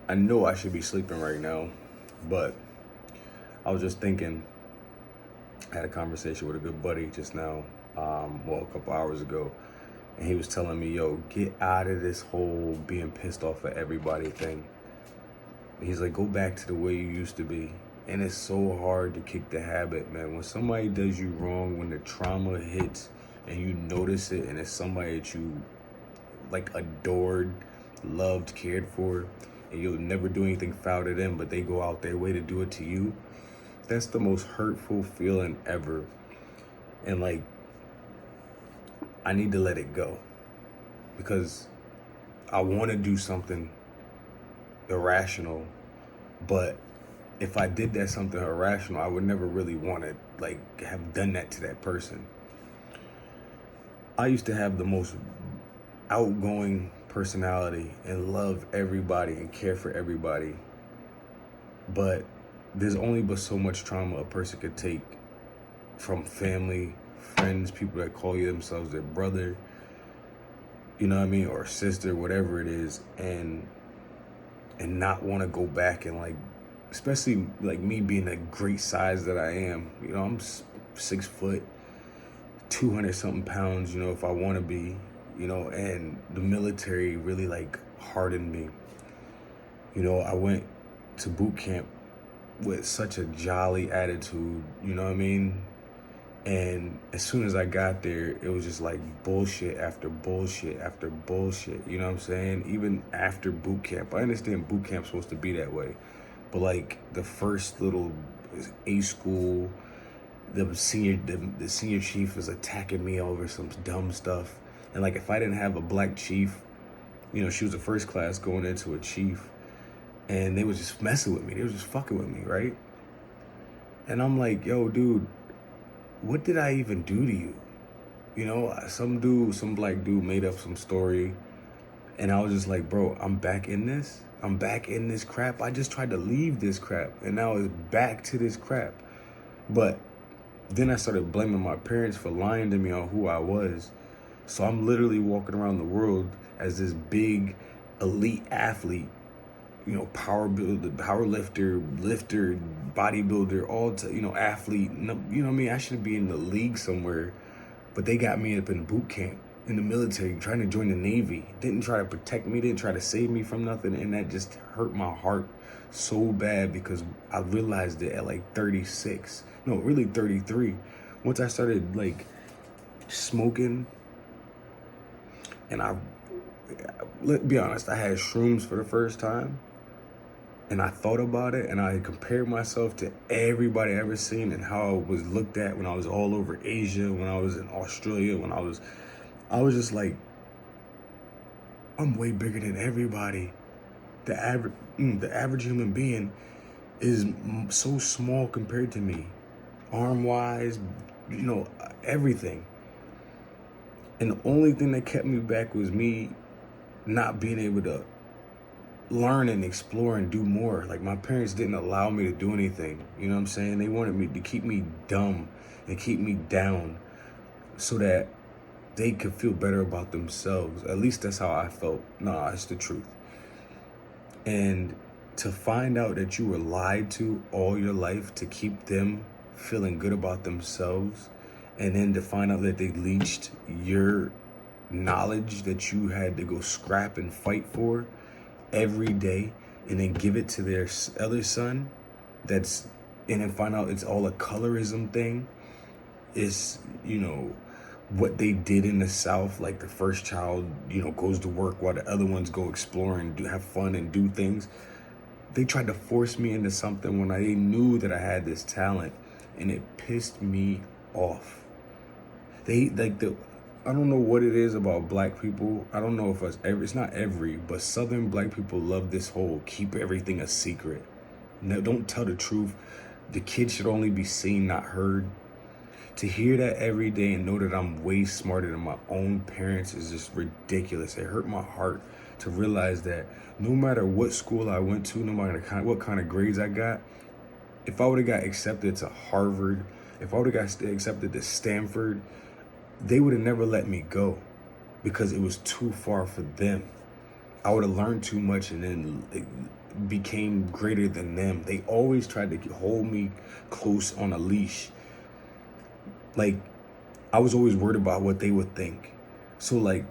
I know I should be sleeping right now, but I was just thinking. I had a conversation with a good buddy just now, a couple hours ago, and he was telling me, "Yo, get out of this whole being pissed off at everybody thing." He's like, "Go back to the way you used to be." And it's so hard to kick the habit, man. When somebody does you wrong, when the trauma hits, and you notice it, and it's somebody that you like adored, loved, cared for, and you'll never do anything foul to them, but they go out their way to do it to you. That's the most hurtful feeling ever. And like, I need to let it go because I want to do something irrational, but if I did that something irrational, I would never really want to like have done that to that person. I used to have the most outgoing personality and love everybody and care for everybody, but there's only but so much trauma a person could take from family, friends, people that call you themselves their brother, you know what I mean, or sister, whatever it is, and not want to go back and like, especially like me being the great size that I am. You know, I'm 6 foot, 200 something pounds. You know, if I want to be, you know, and the military really like hardened me. You know, I went to boot camp with such a jolly attitude. You know what I mean? And as soon as I got there, it was just like bullshit after bullshit after bullshit. You know what I'm saying? Even after boot camp, I understand boot camp's supposed to be that way, but like the first little A school, the senior chief was attacking me over some dumb stuff, and like if I didn't have a black chief, you know, she was a first class going into a chief, and they was just messing with me. They was just fucking with me, right? And I'm like, yo, dude, what did I even do to you? You know, some black dude made up some story, and I was just like, bro, I'm back in this. I'm back in this crap. I just tried to leave this crap, and now it's back to this crap. But then I started blaming my parents for lying to me on who I was. So I'm literally walking around the world as this big, elite athlete, you know, power lifter, bodybuilder, athlete. You know what I mean? I should be in the league somewhere, but they got me up in boot camp in the military, trying to join the Navy. Didn't try to protect me, didn't try to save me from nothing, and that just hurt my heart so bad because I realized it at like 36. No, really 33. Once I started like smoking, and let's be honest, I had shrooms for the first time. And I thought about it, and I compared myself to everybody I ever seen and how I was looked at when I was all over Asia, when I was in Australia, I was just like, I'm way bigger than everybody. The average human being is so small compared to me, arm wise, you know, everything. And the only thing that kept me back was me not being able to learn and explore and do more. Like my parents didn't allow me to do anything. You know what I'm saying? They wanted me to keep me dumb and keep me down so that they could feel better about themselves. At least that's how I felt. Nah, it's the truth. And to find out that you were lied to all your life to keep them feeling good about themselves, and then to find out that they leached your knowledge that you had to go scrap and fight for every day, and then give it to their other son, and then find out it's all a colorism thing. It's, you know, what they did in the South, like the first child, you know, goes to work while the other ones go explore and have fun and do things. They tried to force me into something when I knew that I had this talent, and it pissed me off. I don't know what it is about black people. I don't know if it's not every, but Southern black people love this whole keep everything a secret. No, don't tell the truth. The kid should only be seen, not heard. To hear that every day and know that I'm way smarter than my own parents is just ridiculous. It hurt my heart to realize that no matter what school I went to, no matter what kind of grades I got, if I would have got accepted to Harvard, if I would have got accepted to Stanford, they would have never let me go because it was too far for them. I would have learned too much and then became greater than them. They always tried to hold me close on a leash. Like, I was always worried about what they would think. So like,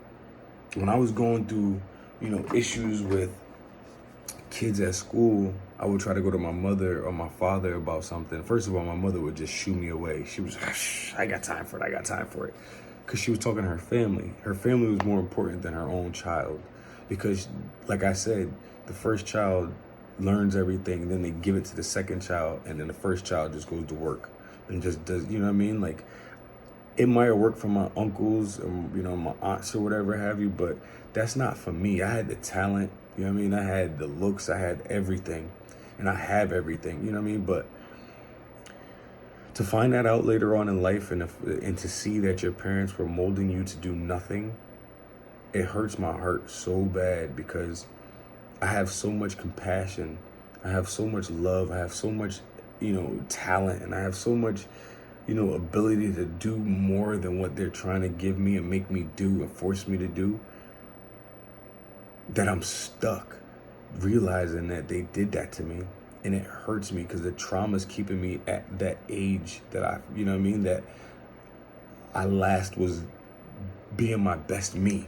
when I was going through, issues with kids at school, I would try to go to my mother or my father about something. First of all, my mother would just shoo me away. She was, I got time for it. I got time for it. Because she was talking to her family. Her family was more important than her own child. Because, like I said, the first child learns everything, and then they give it to the second child, and then the first child just goes to work and just does, you know what I mean? Like, it might have worked for my uncles, or, my aunts or whatever have you, but that's not for me. I had the talent, you know what I mean? I had the looks, I had everything, and I have everything, you know what I mean? But to find that out later on in life, and to see that your parents were molding you to do nothing, it hurts my heart so bad, because I have so much compassion, I have so much love, I have so much, talent, and I have so much, ability to do more than what they're trying to give me and make me do and force me to do, that I'm stuck realizing that they did that to me. And it hurts me because the trauma's keeping me at that age that that I last was being my best me.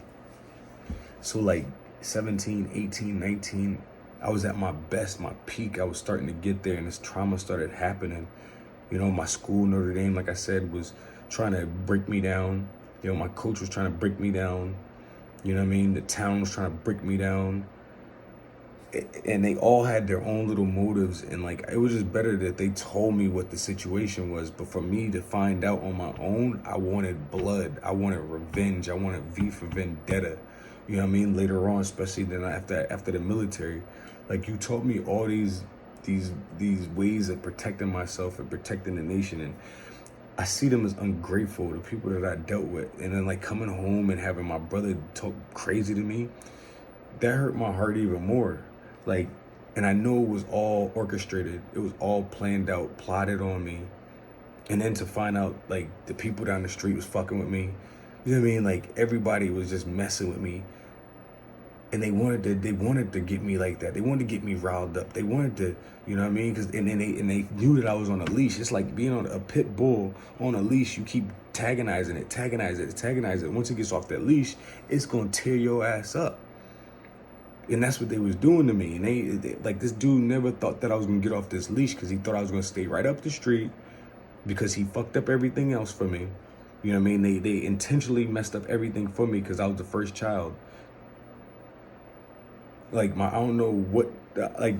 So like 17, 18, 19, I was at my best, my peak. I was starting to get there, and this trauma started happening. My school, Notre Dame, like I said, was trying to break me down. My coach was trying to break me down. You know what I mean? The town was trying to break me down. And they all had their own little motives. And like, it was just better that they told me what the situation was. But for me to find out on my own, I wanted blood. I wanted revenge. I wanted V for Vendetta. You know what I mean? Later on, especially then after the military, like, you taught me all these ways of protecting myself and protecting the nation, and I see them as ungrateful, the people that I dealt with. And then like coming home and having my brother talk crazy to me, that hurt my heart even more. Like, and I know it was all orchestrated, it was all planned out, plotted on me. And then to find out like the people down the street was fucking with me, you know what I mean? Like, everybody was just messing with me. And they wanted to get me like that. They wanted to get me riled up. They wanted to, you know what I mean? And they knew that I was on a leash. It's like being on a pit bull on a leash. You keep antagonizing it. Once it gets off that leash, it's gonna tear your ass up. And that's what they was doing to me. And they like, this dude never thought that I was gonna get off this leash, because he thought I was gonna stay right up the street, because he fucked up everything else for me. You know what I mean? They intentionally messed up everything for me because I was the first child. Like, I don't know what, like,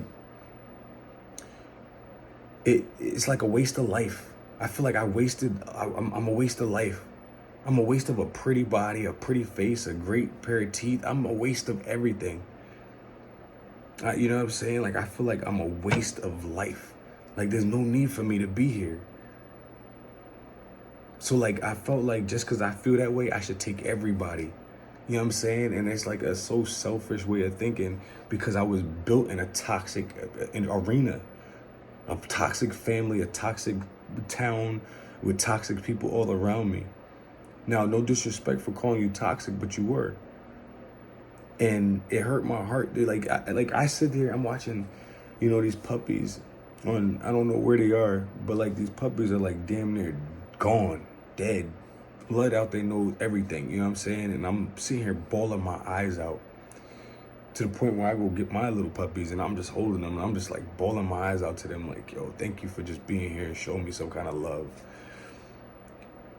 it's like a waste of life. I feel like I'm a waste of life. I'm a waste of a pretty body, a pretty face, a great pair of teeth. I'm a waste of everything. You know what I'm saying? Like, I feel like I'm a waste of life. Like, there's no need for me to be here. So like, I felt like just because I feel that way, I should take everybody. You know what I'm saying? And it's like a so selfish way of thinking, because I was built in a toxic arena, a toxic family, a toxic town with toxic people all around me. Now, no disrespect for calling you toxic, but you were. And it hurt my heart. I sit there, I'm watching, these puppies on, I don't know where they are, but like, these puppies are like damn near gone, dead, blood out their nose, everything, you know what I'm saying? And I'm sitting here bawling my eyes out, to the point where I go get my little puppies and I'm just holding them and I'm just like bawling my eyes out to them, like, yo, thank you for just being here and showing me some kind of love.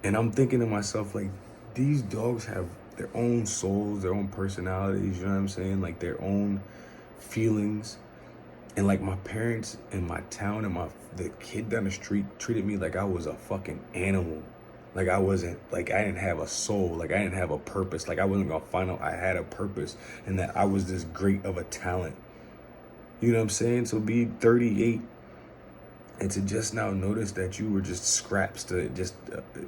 And I'm thinking to myself, like, these dogs have their own souls, their own personalities, you know what I'm saying? Like, their own feelings. And like, my parents in my town and the kid down the street treated me like I was a fucking animal. Like, I didn't have a soul. Like, I didn't have a purpose. Like, I wasn't gonna find out I had a purpose and that I was this great of a talent. You know what I'm saying? So be 38 and to just now notice that you were just scraps to just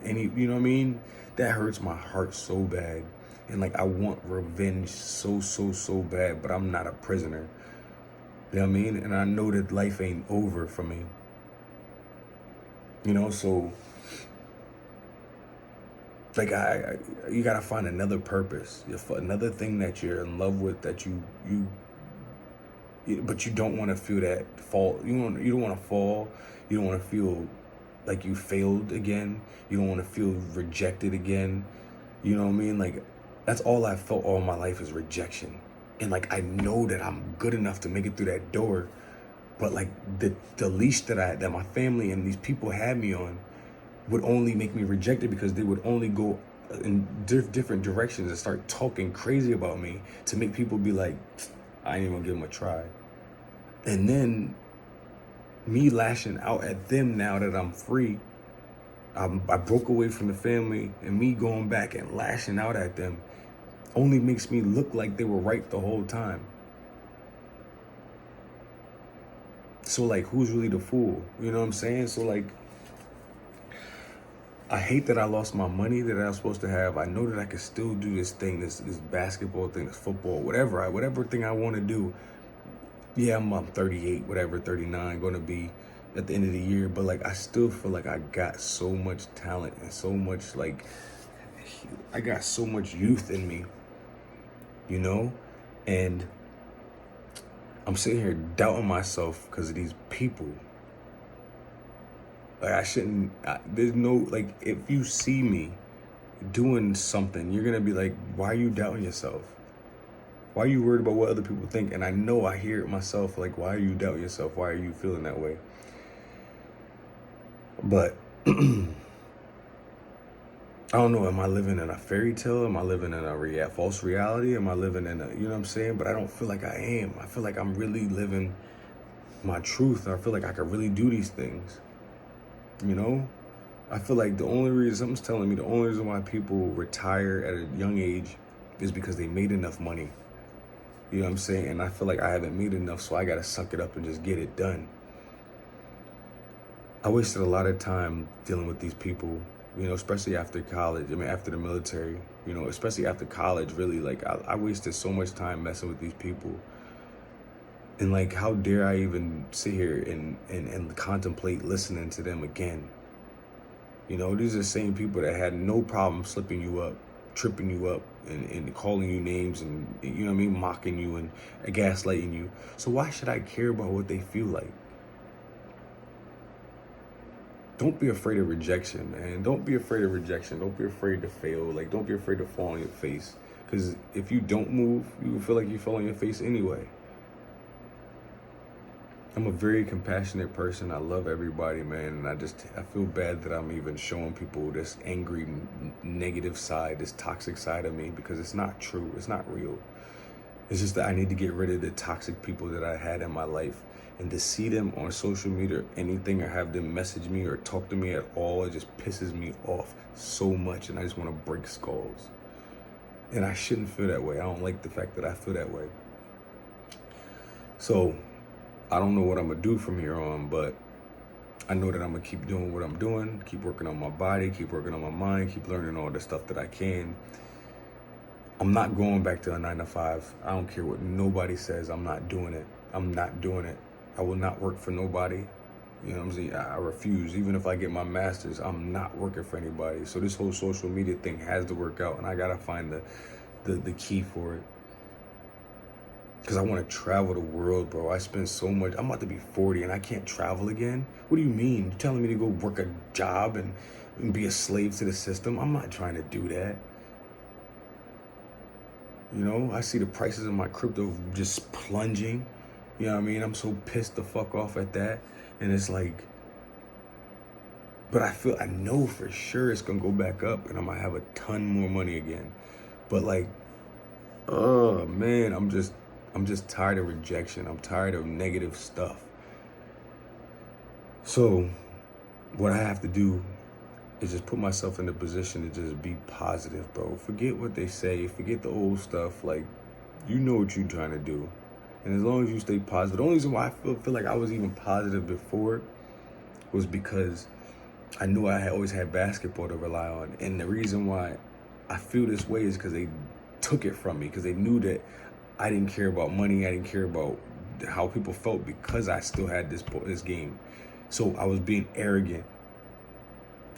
you know what I mean? That hurts my heart so bad. And like, I want revenge so bad, but I'm not a prisoner. You know what I mean? And I know that life ain't over for me. So like, you gotta find another purpose, another thing that you're in love with, that you but you don't want to feel that fall. You don't want to fall. You don't want to feel like you failed again. You don't want to feel rejected again. You know what I mean? Like, that's all I felt all my life is rejection. And like, I know that I'm good enough to make it through that door, but like the leash that my family and these people had me on would only make me rejected, because they would only go in different directions and start talking crazy about me to make people be like, I ain't even gonna give them a try. And then me lashing out at them now that I'm free, I broke away from the family, and me going back and lashing out at them only makes me look like they were right the whole time. So like, who's really the fool? You know what I'm saying? So like, I hate that I lost my money that I was supposed to have. I know that I can still do this thing, this basketball thing, this football, whatever thing I want to do. Yeah, I'm 38, whatever, 39, going to be at the end of the year. But like, I still feel like I got so much talent and so much, like, I got so much youth in me, you know? And I'm sitting here doubting myself because of these people. Like, I shouldn't, there's no, like, if you see me doing something, you're going to be like, why are you doubting yourself? Why are you worried about what other people think? And I know I hear it myself, like, why are you doubting yourself? Why are you feeling that way? But I don't know, am I living in a fairy tale? Am I living in a false reality? Am I living in a, you know what I'm saying? But I don't feel like I am. I feel like I'm really living my truth. I feel like I could really do these things, you know? I feel like the only reason, something's telling me the only reason why people retire at a young age is because they made enough money. You know what I'm saying? And I feel like I haven't made enough, so I gotta suck it up and just get it done. I wasted a lot of time dealing with these people, you know, especially after college. I mean, after the military, you know, especially after college, really. Like, I wasted so much time messing with these people. And like, how dare I even sit here and contemplate listening to them again? You know, these are the same people that had no problem slipping you up, tripping you up, and calling you names, and, you know what I mean, mocking you and gaslighting you. So why should I care about what they feel like? Don't be afraid of rejection, man. Don't be afraid of rejection. Don't be afraid to fail. Like, don't be afraid to fall on your face. Because if you don't move, you will feel like you fell on your face anyway. I'm a very compassionate person. I love everybody, man. And I feel bad that I'm even showing people this angry, negative side, this toxic side of me, because it's not true. It's not real. It's just that I need to get rid of the toxic people that I had in my life. And to see them on social media or anything, or have them message me or talk to me at all, it just pisses me off so much. And I just want to break skulls. And I shouldn't feel that way. I don't like the fact that I feel that way. So I don't know what I'm going to do from here on, but I know that I'm going to keep doing what I'm doing, keep working on my body, keep working on my mind, keep learning all the stuff that I can. I'm not going back to a 9-to-5. I don't care what nobody says. I'm not doing it. I'm not doing it. I will not work for nobody. You know what I'm saying? I refuse. Even if I get my master's, I'm not working for anybody. So this whole social media thing has to work out, and I got to find the key for it. Because I want to travel the world, bro. I spend so much. I'm about to be 40 and I can't travel again? What do you mean? You're telling me to go work a job and be a slave to the system? I'm not trying to do that. You know, I see the prices of my crypto just plunging. You know what I mean? I'm so pissed the fuck off at that. And it's like, but I know for sure it's going to go back up and I'm going to have a ton more money again. But like, oh man, I'm just tired of rejection. I'm tired of negative stuff. So what I have to do is just put myself in the position to just be positive, bro. Forget what they say. Forget the old stuff. Like, you know what you're trying to do. And as long as you stay positive, the only reason why I feel like I was even positive before was because I knew I had always had basketball to rely on. And the reason why I feel this way is because they took it from me, because they knew that I didn't care about money. I didn't care about how people felt, because I still had this game. So I was being arrogant.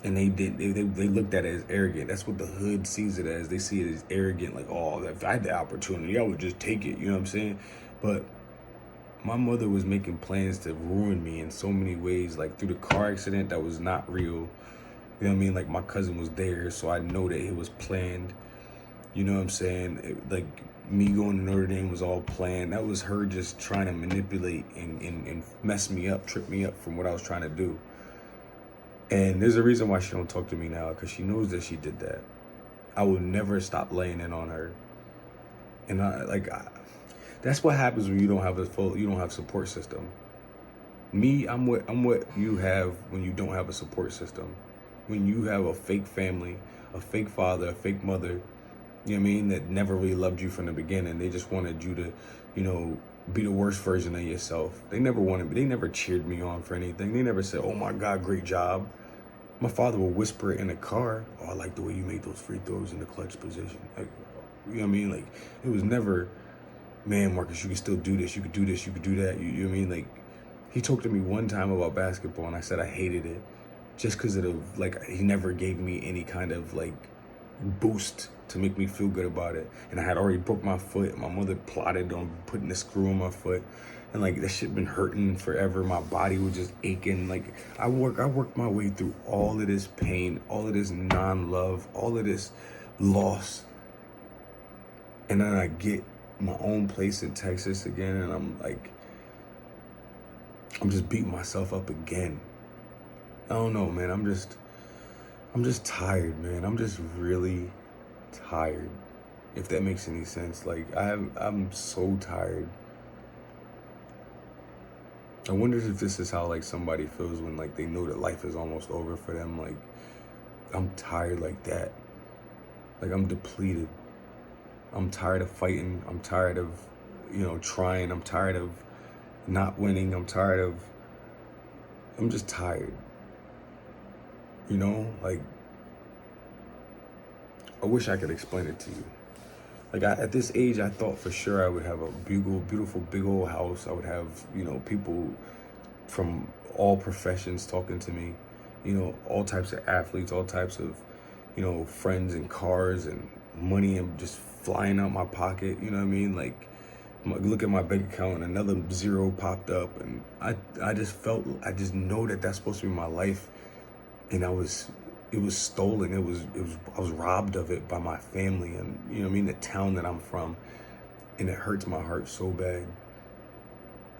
And they looked at it as arrogant. That's what the hood sees it as. They see it as arrogant, like, oh, if I had the opportunity, I would just take it. You know what I'm saying? But My mother was making plans to ruin me in so many ways, like through the car accident that was not real. You know what I mean? Like my cousin was there, so I know that it was planned. You know what I'm saying? Like me going to Notre Dame was all planned. That was her just trying to manipulate and mess me up, trip me up from what I was trying to do. And there's a reason why she don't talk to me now, because she knows that she did that. I will never stop laying in on her. And that's what happens when you don't have you don't have support system. Me, I'm what you have when you don't have a support system. When you have a fake family, a fake father, a fake mother, you know what I mean, that never really loved you from the beginning. They just wanted you to, be the worst version of yourself. They never cheered me on for anything. They never said, "Oh my God, great job." My father would whisper in the car, "Oh, I like the way you made those free throws in the clutch position." Like, you know what I mean? Like, it was never, "Man, Marcus, you can still do this. You could do this. You could do that." You know what I mean? Like, he talked to me one time about basketball, and I said I hated it, just because he never gave me any kind of boost to make me feel good about it. And I had already broke my foot. My mother plotted on putting a screw in my foot, and that shit been hurting forever. My body was just aching. I worked my way through all of this pain, all of this non-love, all of this loss, and then I get my own place in Texas again, and I'm just beating myself up again. I don't know, man. I'm just tired, man. I'm just really tired, if that makes any sense. I'm so tired. I wonder if this is how somebody feels when they know that life is almost over for them. I'm tired like that. I'm depleted. I'm tired of fighting. I'm tired of, trying. I'm tired of not winning. I'm just tired. I wish I could explain it to you. At this age, I thought for sure I would have a beautiful, big old house. I would have, people from all professions talking to me, all types of athletes, all types of, friends and cars and money and just flying out my pocket. You know what I mean? Look at my bank account and another zero popped up, and I just know that that's supposed to be my life, and it was stolen. I was robbed of it by my family, and you know what I mean, the town that I'm from, and it hurts my heart so bad.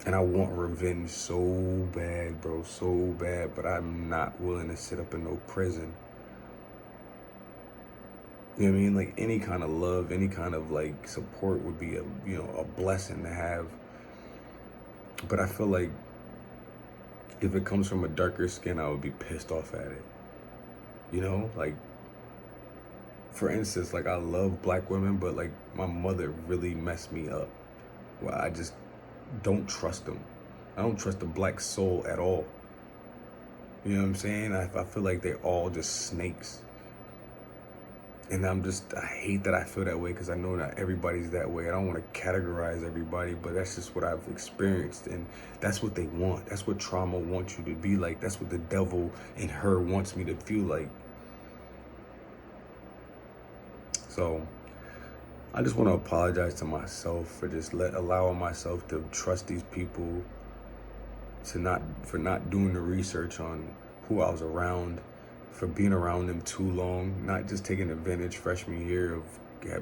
And I want revenge so bad, bro, so bad, but I'm not willing to sit up in no prison. You know what I mean? Any kind of love, any kind of support would be a blessing to have. But I feel like if it comes from a darker skin, I would be pissed off at it. For instance, I love black women, but my mother really messed me up. Well, I just don't trust them. I don't trust the black soul at all. You know what I'm saying? I feel like they're all just snakes. And I hate that I feel that way, because I know not everybody's that way. I don't want to categorize everybody, but that's just what I've experienced. And that's what they want. That's what trauma wants you to be like. That's what the devil in her wants me to feel like. So I just want to apologize to myself for just allowing myself to trust these people, for not doing the research on who I was around, for being around them too long, not just taking advantage freshman year of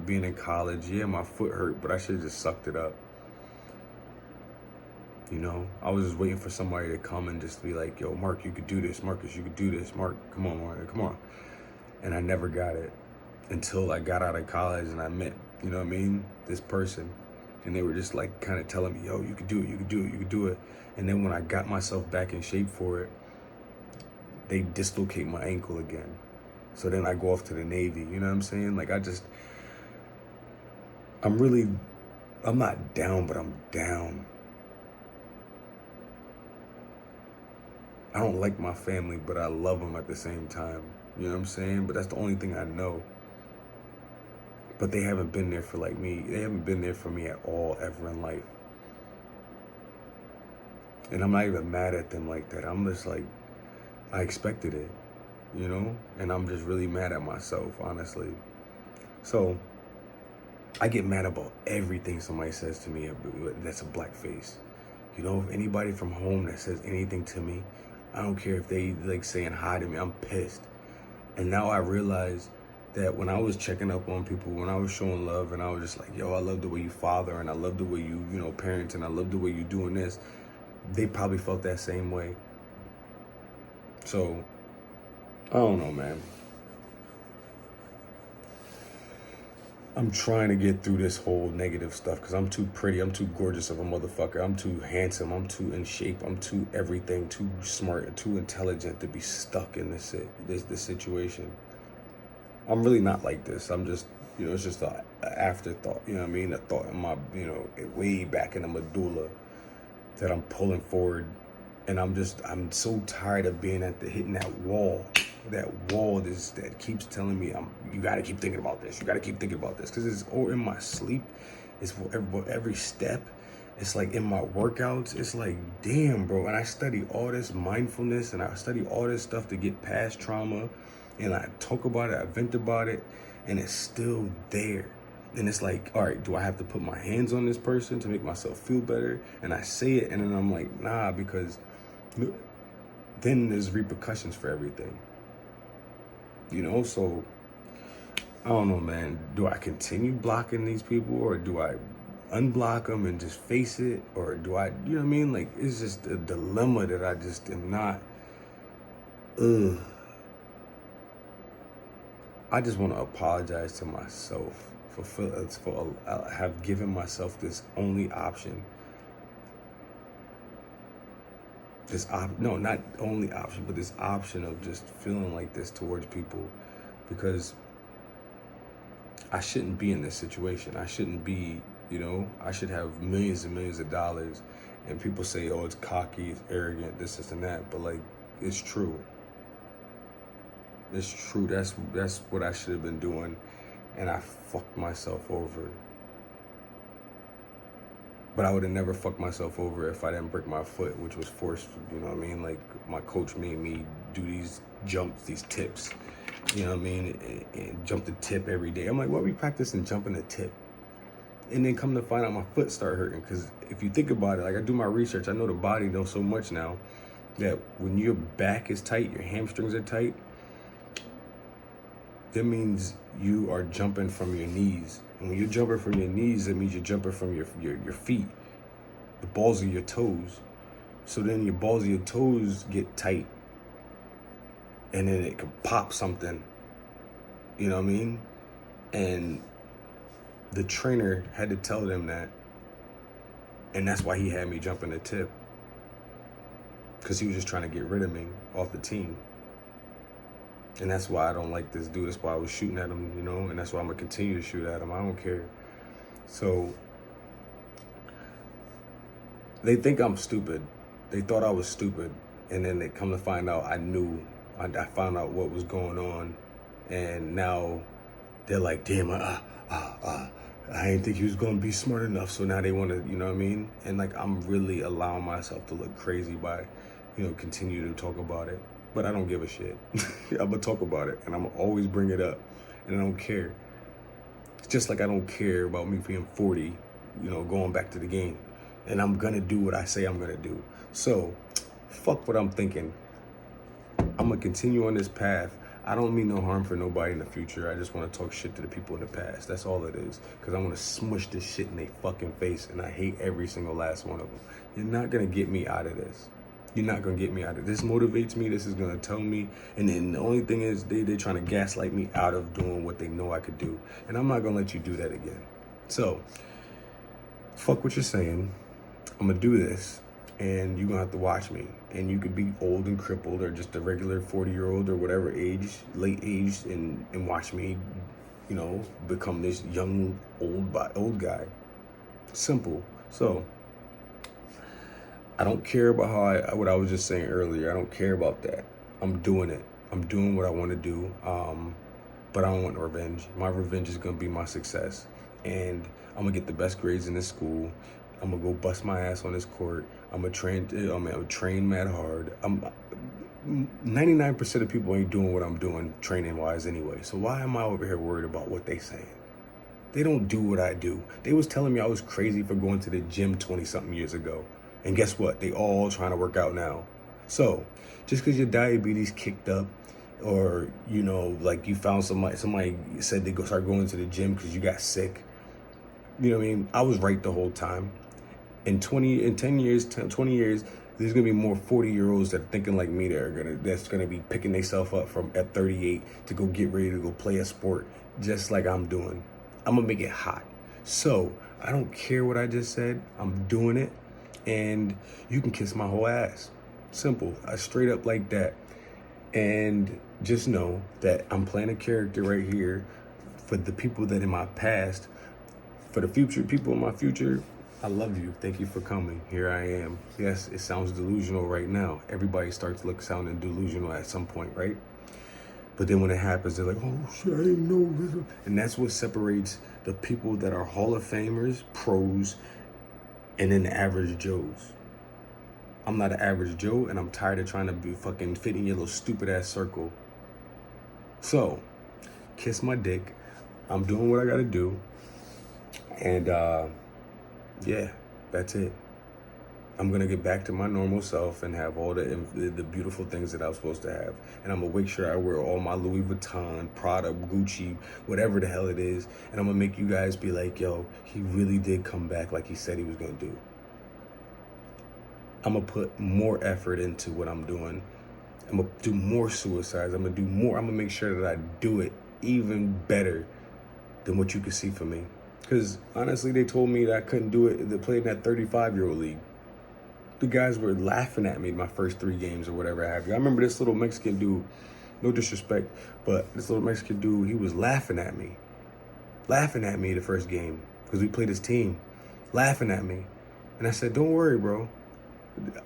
being in college. Yeah, my foot hurt, but I should have just sucked it up. I was just waiting for somebody to come and just be like, "Yo, Mark, you could do this. Marcus, you could do this. Mark, come on, Mark, come on." And I never got it until I got out of college and I met, this person. And they were just kind of telling me, "Yo, you could do it, you could do it, you could do it." And then when I got myself back in shape for it, they dislocate my ankle again. So then I go off to the Navy, you know what I'm saying? I'm not down, but I'm down. I don't like my family, but I love them at the same time. You know what I'm saying? But that's the only thing I know. But they haven't been there for me. They haven't been there for me at all ever in life. And I'm not even mad at them like that. I'm just I expected it, And I'm just really mad at myself, honestly. So I get mad about everything somebody says to me that's a black face. You know, if anybody from home that says anything to me, I don't care if they like saying hi to me, I'm pissed. And now I realize that when I was checking up on people, when I was showing love, and I was just like, yo, I love the way you father, and I love the way you know, parent, and I love the way you doing this, they probably felt that same way. So, I don't know, man. I'm trying to get through this whole negative stuff because I'm too pretty, I'm too gorgeous of a motherfucker, I'm too handsome, I'm too in shape, I'm too everything, too smart, too intelligent to be stuck in this situation. I'm really not like this. I'm just, you know, it's just a afterthought, you know what I mean? A thought in my, you know, way back in the medulla that I'm pulling forward. And I'm so tired of being hitting that wall that keeps telling me, you got to keep thinking about this. You got to keep thinking about this. Because it's all in my sleep. It's every step. It's like in my workouts. It's like, damn, bro. And I study all this mindfulness and I study all this stuff to get past trauma. And I talk about it, I vent about it, and it's still there. And it's like, all right, do I have to put my hands on this person to make myself feel better? And I say it, and then I'm like, nah, because then there's repercussions for everything. You know, so I don't know, man. Do I continue blocking these people, or do I unblock them and just face it? Or do I, you know what I mean? Like, it's just a dilemma that I just am not, I just want to apologize to myself for have given myself this only option. No, not only option, but this option of just feeling like this towards people, because I shouldn't be in this situation. I shouldn't be, you know, I should have millions and millions of dollars, and people say, oh, it's cocky, it's arrogant, this and that, but like, it's true. It's true. That's what I should have been doing, and I fucked myself over. But I would have never fucked myself over if I didn't break my foot, which was forced, you know what I mean? Like, my coach made me do these jumps, these tips, you know what I mean? And jump the tip every day. I'm like, why are we practicing jumping the tip? And then come to find out my foot start hurting. Because if you think about it, like, I do my research, I know the body knows so much now that when your back is tight, your hamstrings are tight, that means you are jumping from your knees. And when you're jumping from your knees, that means you're jumping from your feet, the balls of your toes. So then your balls of your toes get tight, and then it can pop something, you know what I mean? And the trainer had to tell them that. And that's why he had me jumping the tip, because he was just trying to get rid of me off the team. And that's why I don't like this dude. That's why I was shooting at him, you know, and that's why I'm going to continue to shoot at him. I don't care. So they think I'm stupid. They thought I was stupid. And then they come to find out I knew. I found out what was going on. And now they're like, damn, I didn't think he was going to be smart enough. So now they want to, you know what I mean? And like, I'm really allowing myself to look crazy by, you know, continue to talk about it. But I don't give a shit. I'm going to talk about it, and I'm going to always bring it up, and I don't care. It's just like I don't care about me being 40, you know, going back to the game. And I'm going to do what I say I'm going to do. So, fuck what I'm thinking. I'm going to continue on this path. I don't mean no harm for nobody in the future. I just want to talk shit to the people in the past. That's all it is. Because I want to smush this shit in their fucking face, and I hate every single last one of them. You're not going to get me out of this. You're not going to get me out of it. This motivates me. This is going to tell me. And then the only thing is they're trying to gaslight me out of doing what they know I could do. And I'm not going to let you do that again. So, fuck what you're saying. I'm going to do this. And you're going to have to watch me. And you could be old and crippled or just a regular 40-year-old or whatever age, late age, and watch me, you know, become this young, old guy. Simple. So, I don't care about what I was just saying earlier. I don't care about that. I'm doing it. I'm doing what I want to do. But I don't want revenge. My revenge is going to be my success. And I'm going to get the best grades in this school. I'm going to go bust my ass on this court. I'm going to train mad hard. 99% of people ain't doing what I'm doing training-wise anyway. So why am I over here worried about what they saying? They don't do what I do. They was telling me I was crazy for going to the gym 20-something years ago. And guess what? They all trying to work out now. So just because your diabetes kicked up, or like you found somebody said they start going to the gym because you got sick. You know what I mean? I was right the whole time. In 10 years, 20 years, there's gonna be more 40-year-olds that are thinking like me that's gonna be picking themselves up from at 38 to go get ready to go play a sport just like I'm doing. I'm gonna make it hot. So I don't care what I just said. I'm doing it, and you can kiss my whole ass. Simple. I straight up like that. And just know that I'm playing a character right here for the people that in my past, for the future people in my future. I love you. Thank you for coming. Here I am. Yes, it sounds delusional right now. Everybody starts sounding delusional at some point, right? But then when it happens, they're like, oh shit, I didn't know this. And that's what separates the people that are Hall of Famers, pros, and then the average Joes. I'm not an average Joe, and I'm tired of trying to be fucking fit in your little stupid ass circle. So, kiss my dick. I'm doing what I gotta do. And yeah, that's it. I'm gonna get back to my normal self and have all the beautiful things that I was supposed to have. And I'm gonna make sure I wear all my Louis Vuitton, Prada, Gucci, whatever the hell it is. And I'm gonna make you guys be like, yo, he really did come back like he said he was gonna do. I'm gonna put more effort into what I'm doing. I'm gonna do more suicides. I'm gonna do more. I'm gonna make sure that I do it even better than what you can see from me. Because honestly, they told me that I couldn't do it. They played in that 35-year-old league. The guys were laughing at me my first 3 games or whatever have you. I remember this little Mexican dude, no disrespect, but this little Mexican dude, he was laughing at me the first game because we played his team, laughing at me. And I said, don't worry, bro.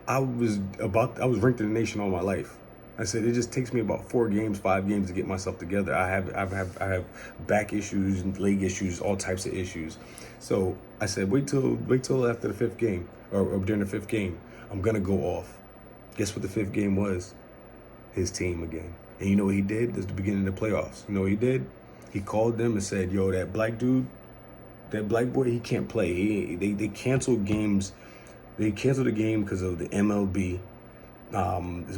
I was ranked in the nation all my life. I said, it just takes me about 4 games, 5 games to get myself together. I have back issues, leg issues, all types of issues. So I said, wait till after the 5th game or during the 5th game. I'm gonna go off. Guess what the 5th game was? His team again. And you know what he did? This is the beginning of the playoffs. You know what he did? He called them and said, yo, that black dude, that black boy, he can't play. They canceled games. They canceled the game because of the MLB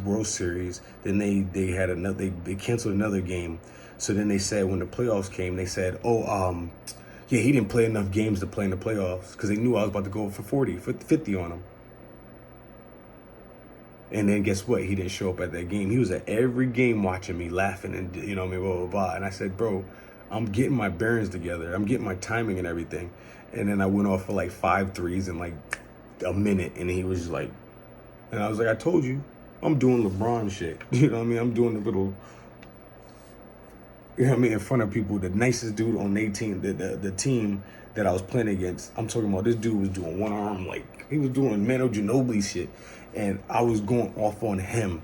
World Series. Then they had another. They canceled another game. So then they said when the playoffs came, they said, yeah, he didn't play enough games to play in the playoffs because they knew I was about to go for 50 on him. And then guess what? He didn't show up at that game. He was at every game watching me, laughing, and blah, blah, blah. And I said, bro, I'm getting my bearings together. I'm getting my timing and everything. And then I went off for like 5 threes in like a minute, and he was just like, and I was like, I told you, I'm doing LeBron shit. You know what I mean? I'm doing the little, in front of people. The nicest dude on their team, the team that I was playing against, I'm talking about this dude was doing one arm, like he was doing Manu Ginobili shit, and I was going off on him.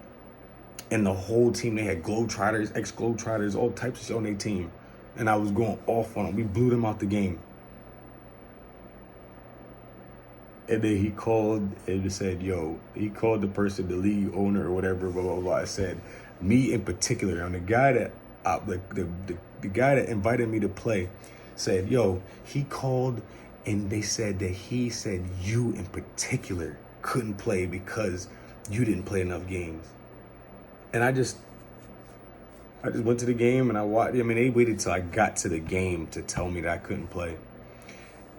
And the whole team, they had Globetrotters, ex-Globetrotters, all types of shit on their team, and I was going off on them. We blew them out the game. And then he called and said, yo, he called the person, the league owner or whatever, blah, blah, blah. I said, me in particular, I'm the guy that, the guy that invited me to play said, yo, he called and they said that he said you in particular couldn't play because you didn't play enough games. And I just went to the game and I watched. They waited till I got to the game to tell me that I couldn't play.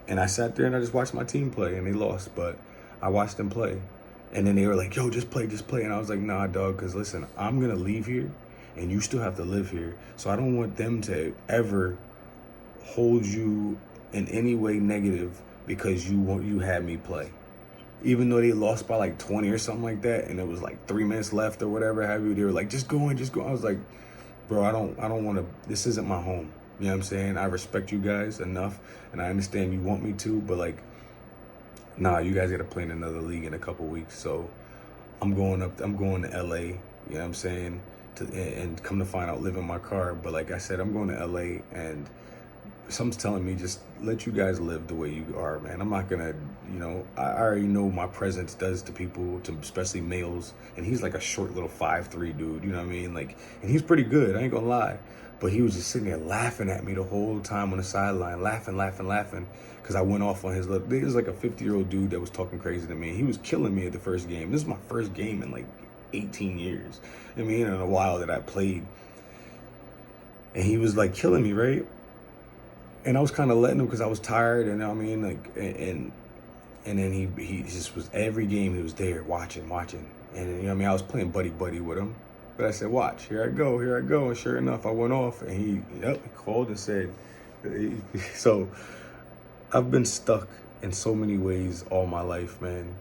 And I sat there and I just watched my team play, and they lost, but I watched them play. And then they were like, yo, just play. And I was like, nah, dog, because listen, I'm going to leave here, and you still have to live here. So I don't want them to ever hold you in any way negative because you had me play. Even though they lost by like 20 or something like that, and it was like 3 minutes left or whatever have you, they were like, just go in. I was like, bro, I don't want to, this isn't my home. You know what I'm saying? I respect you guys enough, and I understand you want me to, but like, nah, you guys got to play in another league in a couple weeks. So I'm going to LA, you know what I'm saying? And come to find out, live in my car. But like I said, I'm going to LA, and Something's telling me just let you guys live the way you are, man. I'm not gonna, I already know my presence does to people, to especially males. And he's like a short little 5'3" dude, you know what I mean? Like, and he's pretty good, I ain't gonna lie. But he was just sitting there laughing at me the whole time on the sideline, laughing. Because I went off on his little, he was like a 50-year-old dude that was talking crazy to me. He was killing me at the first game. This is my first game in like 18 years. I mean, in a while that I played. And he was like killing me, right? And I was kind of letting him because I was tired, and I mean, like, and then he just was every game he was there watching, and you know what I mean. I was playing buddy with him, but I said, "Watch, here I go," and sure enough, I went off, and he called and said, so I've been stuck in so many ways all my life, man.